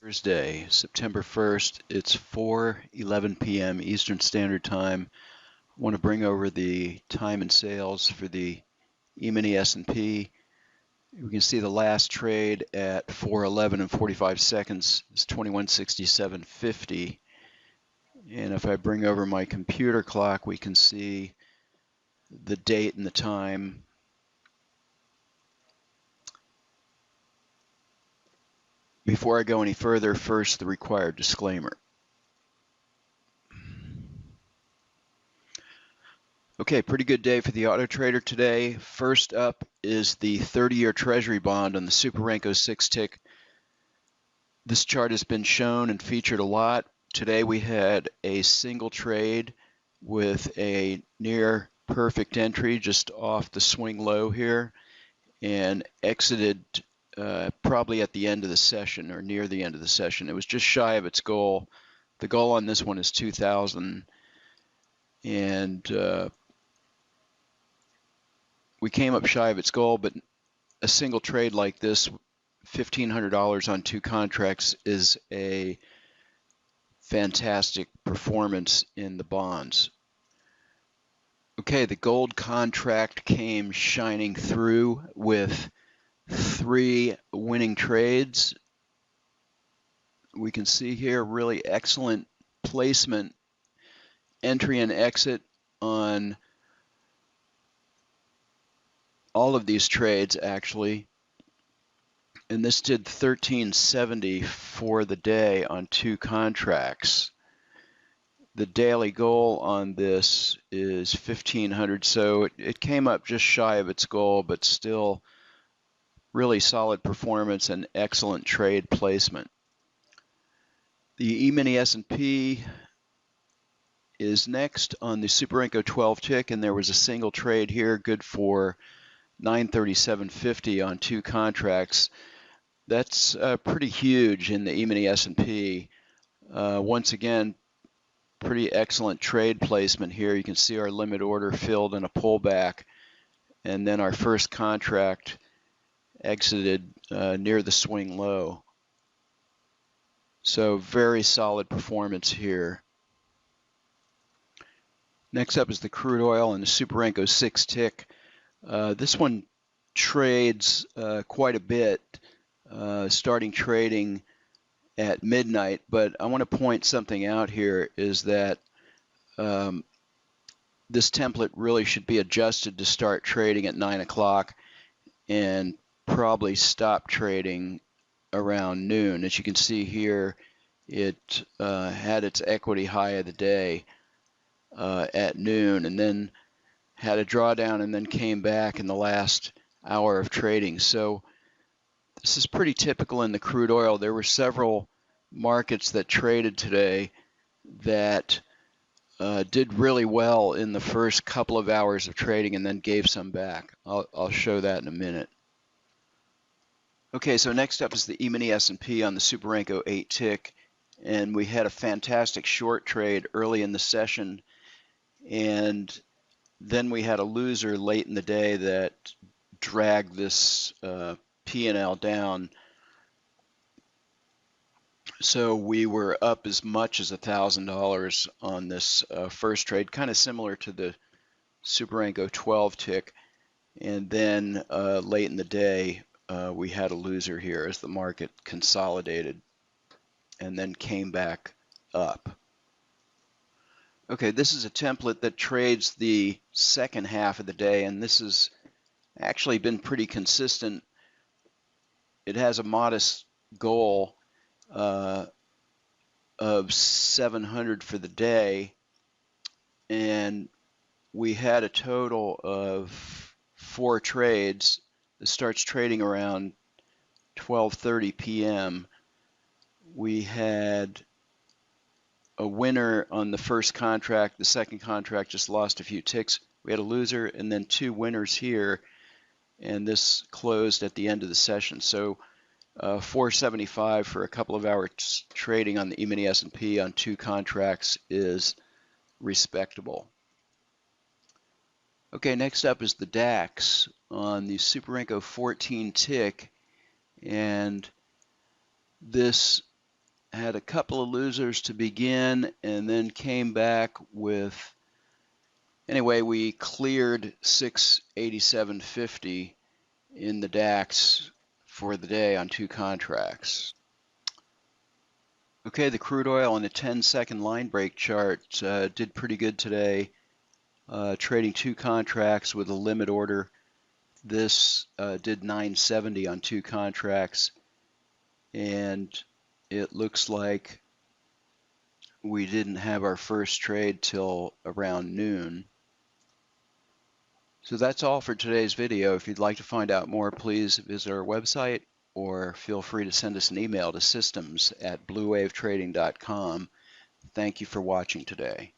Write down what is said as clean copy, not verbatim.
Thursday, September 1st. It's 4:11 p.m. Eastern Standard Time. I want to bring over the time and sales for the EMini SP. We can see the last trade at 4:11 and 45 seconds is 2167.50. And if I bring over my computer clock, we can see the date and the time. Before I go any further, first the required disclaimer. Okay, pretty good day for the auto trader today. First up is the 30-year Treasury bond on the Super Renko 6 tick. This chart has been shown and featured a lot. Today we had a single trade with a near perfect entry just off the swing low here and exited probably at the end of the session or near the end of the session. It was just shy of its goal. The goal on this one is 2,000, and we came up shy of its goal, but a single trade like this, $1,500 on 2 contracts, is a fantastic performance in the bonds. Okay, the gold contract came shining through with 3 winning trades. We can see here really excellent placement, entry and exit on all of these trades actually, and this did 1370 for the day on 2 contracts. The daily goal on this is 1,500, so it came up just shy of its goal, but still really solid performance and excellent trade placement. The EMini SP is next on the Super Renko 12 tick, and there was a single trade here, good for 937.50 on 2 contracts. That's pretty huge in the EMini SP. Once again, pretty excellent trade placement here. You can see our limit order filled in a pullback, and then our first contract exited near the swing low. So very solid performance here. Next up is the crude oil and the Super Renko 6 tick. This one trades quite a bit, starting trading at midnight, but I want to point something out here is that this template really should be adjusted to start trading at 9 o'clock and probably stop trading around noon. As you can see here, it had its equity high of the day at noon, and then had a drawdown and then came back in the last hour of trading. So this is pretty typical in the crude oil. There were several markets that traded today that did really well in the first couple of hours of trading and then gave some back. I'll show that in a minute. Okay, so next up is the EMini SP on the Super Renko 8 tick, and we had a fantastic short trade early in the session, and then we had a loser late in the day that dragged this P&L down. So we were up as much as $1,000 on this first trade, kind of similar to the Super Renko 12 tick. And then late in the day, we had a loser here as the market consolidated and then came back up. Okay, this is a template that trades the second half of the day, and this has actually been pretty consistent. It has a modest goal of 700 for the day, and we had a total of 4 trades. It starts trading around 12:30 p.m. We had a winner on the first contract. The second contract just lost a few ticks. We had a loser and then 2 winners here, and this closed at the end of the session. So 475 for a couple of hours trading on the EMini SP on 2 contracts is respectable. Okay, next up is the DAX on the Super Renko 14 tick, and this had a couple of losers to begin and then came back with, anyway, we cleared 687.50 in the DAX for the day on 2 contracts. Okay, the crude oil on the 10-second line break chart did pretty good today, trading 2 contracts with a limit order. This did 970 on 2 contracts, and it looks like we didn't have our first trade till around noon. So that's all for today's video. If you'd like to find out more, please visit our website or feel free to send us an email to systems@bluewavetrading.com. Thank you for watching today.